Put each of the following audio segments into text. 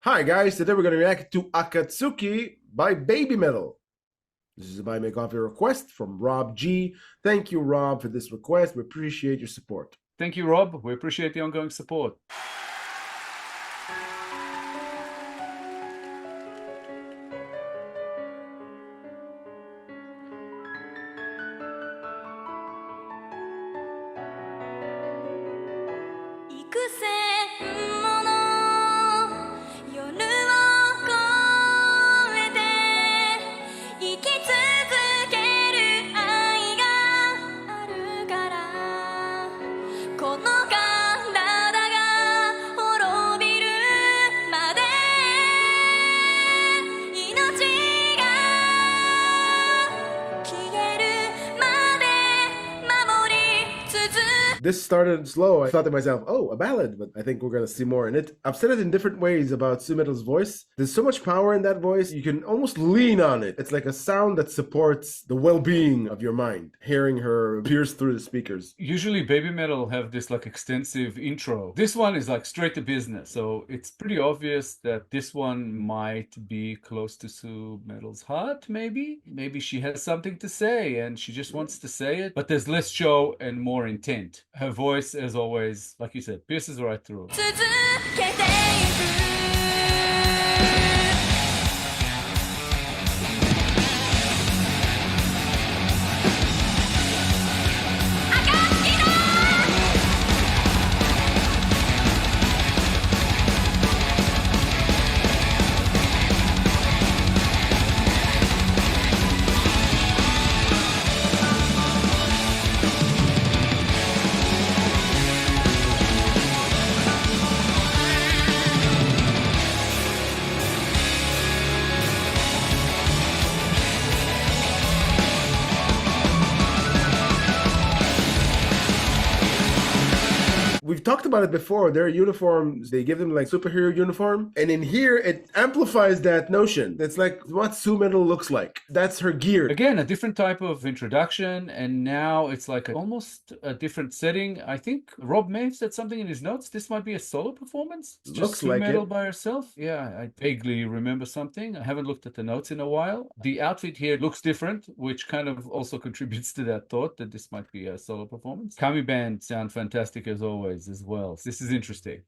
Hi guys, today we're going to react to AKATSUKI by Babymetal. This is a BuyMeACoffee request from Rob G. Thank you, Rob, for this request. We appreciate your support. Thank you, Rob. We appreciate the ongoing support. This started slow. I thought to myself, oh, a ballad, but I think we're going to see more in it. I've said it in different ways about SuMetal's voice. There's so much power in that voice, you can almost lean on it. It's like a sound that supports the well-being of your mind, hearing her pierce through the speakers. Usually Babymetal have this like extensive intro. This one is like straight to business. So it's pretty obvious that this one might be close to SuMetal's heart, maybe. Maybe she has something to say and she just wants to say it, but there's less show and more intent. Her voice, as always, like you said, pierces right through. We've talked about it before. Their uniforms, they give them like superhero uniform. And in here, it amplifies that notion. It's like what SuMetal looks like. That's her gear. Again, a different type of introduction. And now it's like almost a different setting. I think Rob may have said something in his notes. This might be a solo performance. It's just Looks like SuMetal it. by herself. Yeah, I vaguely remember something. I haven't looked at the notes in a while. The outfit here looks different, which kind of also contributes to that thought that this might be a solo performance. Kami band sound fantastic as always as well. This is interesting.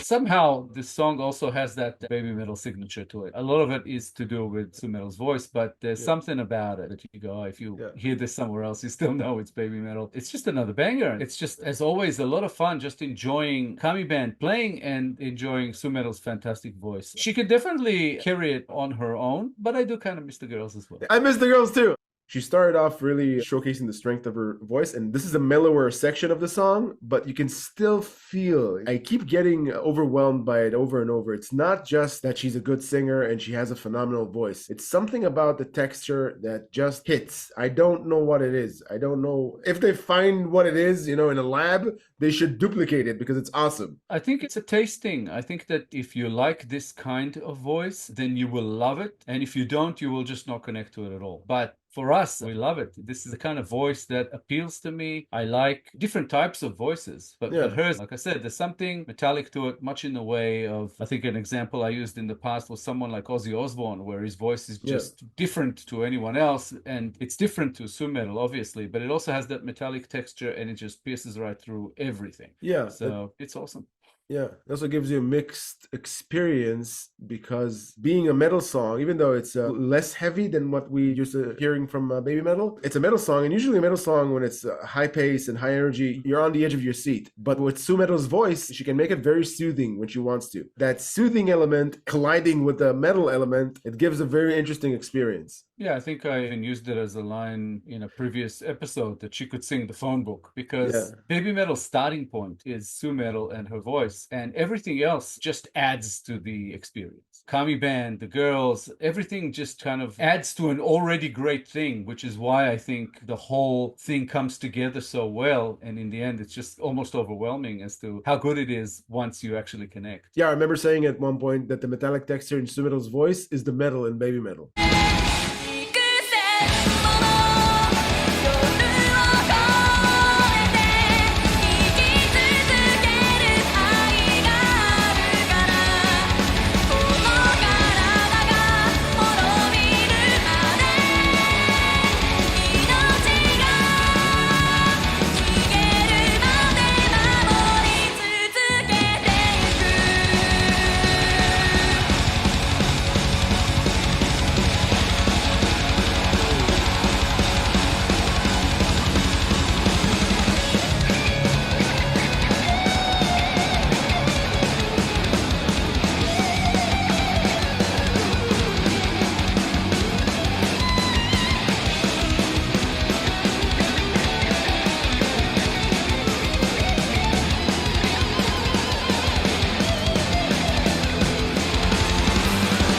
Somehow this song also has that Babymetal signature to it. A lot of it is to do with SuMetal's voice, but there's something about it that you go, if you hear this somewhere else, you still know it's Babymetal. It's just another banger. It's just, as always, a lot of fun just enjoying Kami band playing and enjoying SuMetal's fantastic voice. She could definitely carry it on her own, but I do kind of miss the girls as well. I miss the girls too. She started off really showcasing the strength of her voice, and this is a mellower section of the song, but you can still feel, I keep getting overwhelmed by it over and over. It's not just that she's a good singer and she has a phenomenal voice. It's something about the texture that just hits. I don't know what it is. I don't know. If they find what it is, in a lab, they should duplicate it because it's awesome. I think it's a taste thing. I think that if you like this kind of voice, then you will love it. And if you don't, you will just not connect to it at all. But for us, we love it. This is the kind of voice that appeals to me. I like different types of voices, but hers, like I said, there's something metallic to it, much in the way of, I think an example I used in the past was someone like Ozzy Osbourne, where his voice is just different to anyone else. And it's different to SuMetal, obviously, but it also has that metallic texture and it just pierces right through everything. Yeah. So it's awesome. Yeah, it also gives you a mixed experience because being a metal song, even though it's less heavy than what we used to hearing from Babymetal, it's a metal song, and usually a metal song when it's high pace and high energy, you're on the edge of your seat. But with SuMetal's voice, she can make it very soothing when she wants to. That soothing element colliding with the metal element, it gives a very interesting experience. Yeah, I think I even used it as a line in a previous episode that she could sing the phone book, because Babymetal's starting point is SuMetal and her voice, and everything else just adds to the experience. Kami Band, the girls, everything just kind of adds to an already great thing, which is why I think the whole thing comes together so well. And in the end, it's just almost overwhelming as to how good it is once you actually connect. Yeah, I remember saying at one point that the metallic texture in SuMetal's voice is the metal in Babymetal.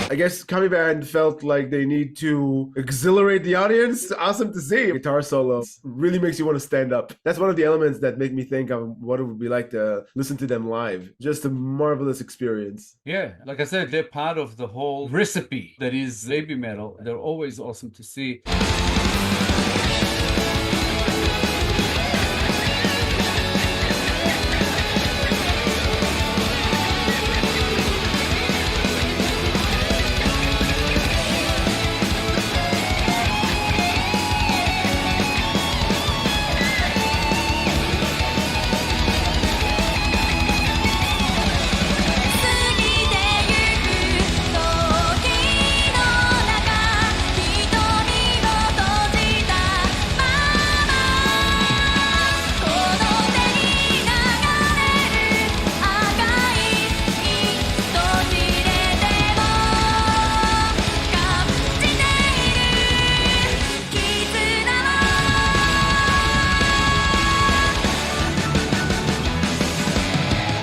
I guess Kami Band felt like they need to exhilarate the audience. Awesome to see. Guitar solo really makes you want to stand up. That's one of the elements that make me think of what it would be like to listen to them live. Just a marvelous experience. Yeah, like I said, they're part of the whole recipe that is Babymetal. They're always awesome to see.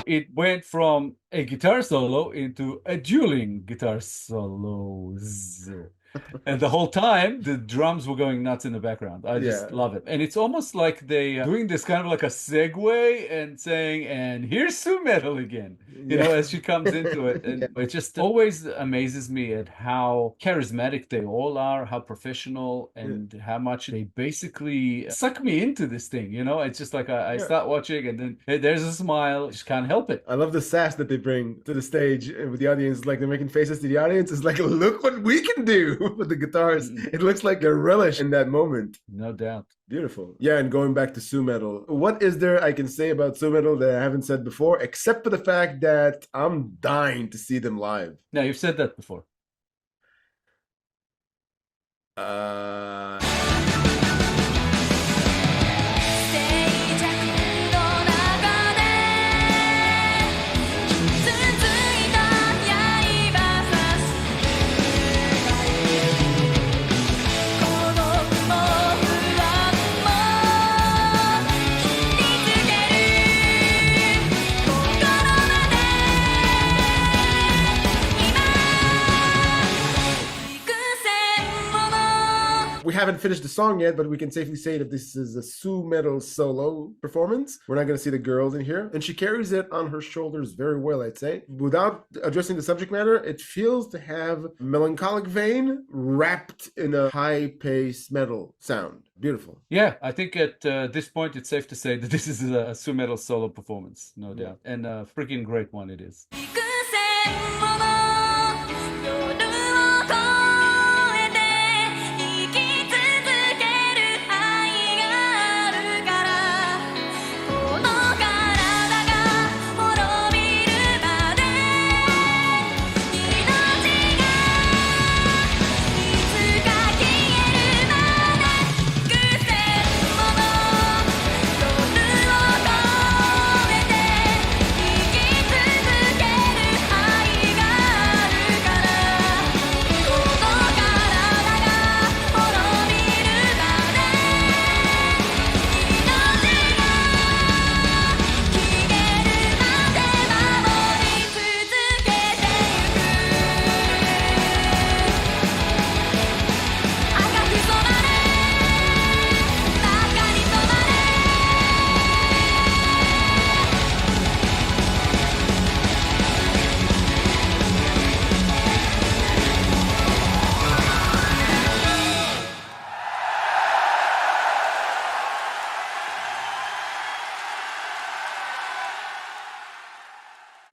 It went from a guitar solo into a dueling guitar solos. And the whole time, the drums were going nuts in the background. I just love it. And it's almost like they doing this kind of like a segue and saying, and here's SuMetal again, you know, as she comes into it. And it just always amazes me at how charismatic they all are, how professional, and how much they basically suck me into this thing, you know? It's just like I start watching and then hey, there's a smile. Just can't help it. I love the sass that they bring to the stage with the audience. Like they're making faces to the audience. It's like, look what we can do with the guitars. It looks like a relish in that moment. No doubt. Beautiful. Yeah, and going back to SuMetal, what is there I can say about SuMetal that I haven't said before, except for the fact that I'm dying to see them live? Now, you've said that before. We haven't finished the song yet, but we can safely say that this is a SuMetal solo performance. We're not going to see the girls in here. And she carries it on her shoulders very well, I'd say. Without addressing the subject matter, it feels to have melancholic vein wrapped in a high-paced metal sound. Beautiful. Yeah, I think at this point, it's safe to say that this is a SuMetal solo performance, no doubt. And a freaking great one it is.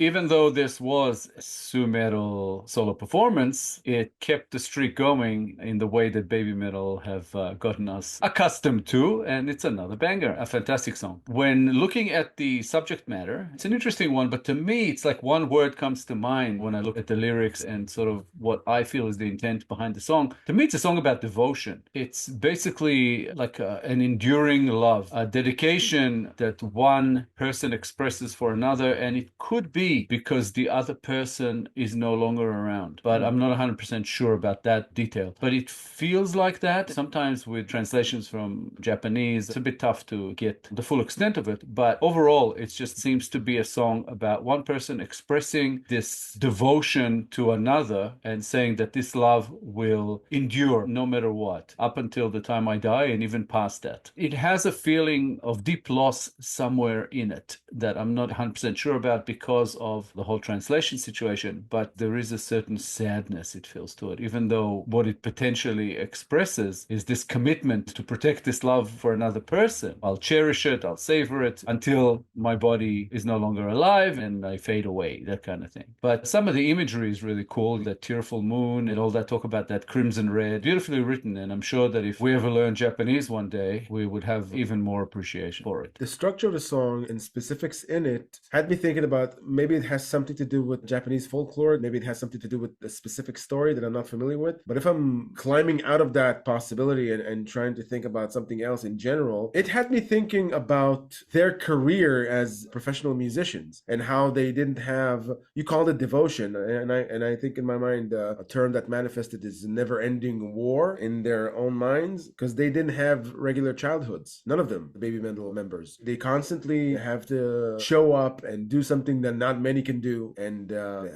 Even though this was a SuMetal solo performance, it kept the streak going in the way that Babymetal have gotten us accustomed to, and it's another banger, a fantastic song. When looking at the subject matter, it's an interesting one, but to me, it's like one word comes to mind when I look at the lyrics and sort of what I feel is the intent behind the song. To me, it's a song about devotion. It's basically like an enduring love, a dedication that one person expresses for another, and it could be because the other person is no longer around. But I'm not 100% sure about that detail. But it feels like that. Sometimes with translations from Japanese, it's a bit tough to get the full extent of it. But overall, it just seems to be a song about one person expressing this devotion to another and saying that this love will endure no matter what, up until the time I die and even past that. It has a feeling of deep loss somewhere in it that I'm not 100% sure about because of the whole translation situation, but there is a certain sadness it feels to it, even though what it potentially expresses is this commitment to protect this love for another person. I'll cherish it, I'll savor it until my body is no longer alive and I fade away, that kind of thing. But some of the imagery is really cool, that tearful moon and all that talk about that crimson red, beautifully written, and I'm sure that if we ever learn Japanese one day, we would have even more appreciation for it. The structure of the song and specifics in it had me thinking about maybe it has something to do with Japanese folklore, maybe it has something to do with a specific story that I'm not familiar with. But if I'm climbing out of that possibility and trying to think about something else in general, it had me thinking about their career as professional musicians and how they didn't have, you called it devotion, and I think in my mind a term that manifested is never-ending war in their own minds, because they didn't have regular childhoods. None of them, the Babymetal members. They constantly have to show up and do something that not many can do, and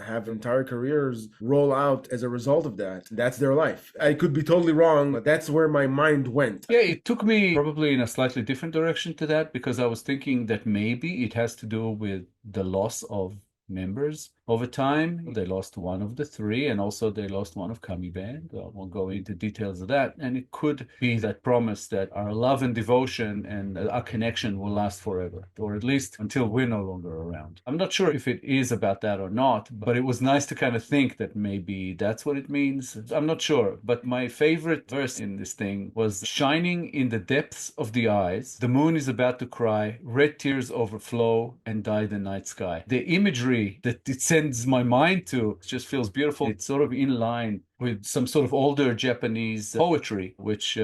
have entire careers roll out as a result of that. That's their life. I could be totally wrong, but that's where my mind went. Yeah, it took me probably in a slightly different direction to that, because I was thinking that maybe it has to do with the loss of members over time. They lost one of the three, and also they lost one of Kami Band. I won't go into details of that. And it could be that promise that our love and devotion and our connection will last forever, or at least until we're no longer around. I'm not sure if it is about that or not, but it was nice to kind of think that maybe that's what it means. I'm not sure, but my favorite verse in this thing was shining in the depths of the eyes. The moon is about to cry, red tears overflow and dye the night sky. The imagery that it sends my mind to just feels beautiful. It's sort of in line with some sort of older Japanese poetry, which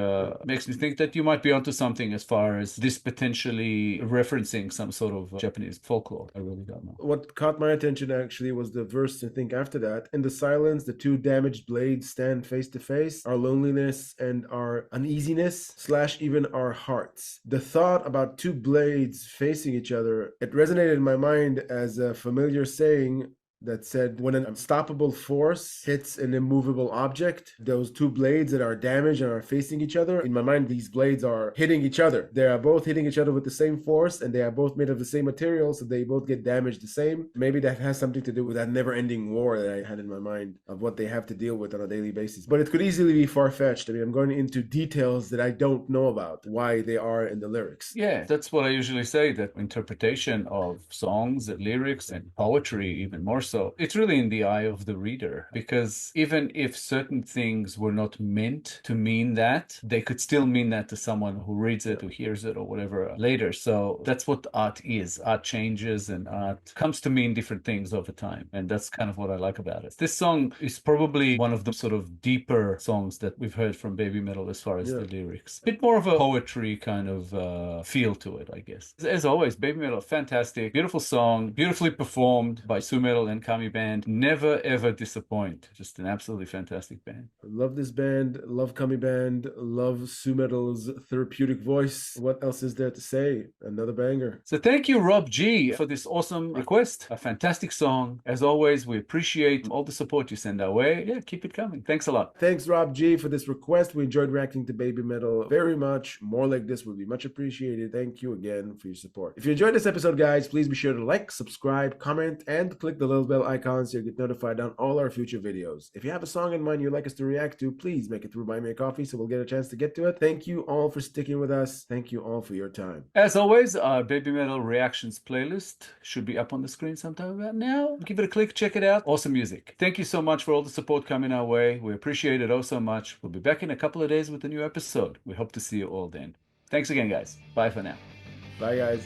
makes me think that you might be onto something as far as this potentially referencing some sort of Japanese folklore. I really don't know. What caught my attention actually was the verse, I think, after that. In the silence, the two damaged blades stand face to face, our loneliness and our uneasiness, slash even our hearts. The thought about two blades facing each other, it resonated in my mind as a familiar saying that said, when an unstoppable force hits an immovable object, those two blades that are damaged and are facing each other, in my mind, these blades are hitting each other. They are both hitting each other with the same force, and they are both made of the same material, so they both get damaged the same. Maybe that has something to do with that never-ending war that I had in my mind of what they have to deal with on a daily basis. But it could easily be far-fetched. I mean, I'm going into details that I don't know about, why they are in the lyrics. Yeah, that's what I usually say, that interpretation of songs and lyrics and poetry even more so, it's really in the eye of the reader, because even if certain things were not meant to mean that, they could still mean that to someone who reads it, who hears it, or whatever later. So that's what art is. Art changes, and art comes to mean different things over time. And that's kind of what I like about it. This song is probably one of the sort of deeper songs that we've heard from Babymetal as far as the lyrics. A bit more of a poetry kind of feel to it, I guess. As always, Babymetal, fantastic, beautiful song, beautifully performed by SuMetal and Kami Band. Never ever disappoint. Just an absolutely fantastic band. Love this band, love Kami Band, love SuMetal's therapeutic voice. What else is there to say? Another banger. So thank you, Rob G, for this awesome request. A fantastic song. As always, we appreciate all the support you send our way. Yeah, keep it coming. Thanks a lot. Thanks, Rob G, for this request. We enjoyed reacting to Babymetal very much. More like this would be much appreciated. Thank you again for your support. If you enjoyed this episode, guys, please be sure to like, subscribe, comment, and click the little bell bell icon so you get notified on all our future videos. If you have a song in mind you'd like us to react to, please make it through Buy Me a Coffee so we'll get a chance to get to it. Thank you all for sticking with us. Thank you all for your time. As always, our Babymetal reactions playlist should be up on the screen sometime about now. Give it a click, check it out. Awesome music. Thank you so much for all the support coming our way. We appreciate it oh so much. We'll be back in a couple of days with a new episode. We hope to see you all then. Thanks again, guys. Bye for now. Bye, guys.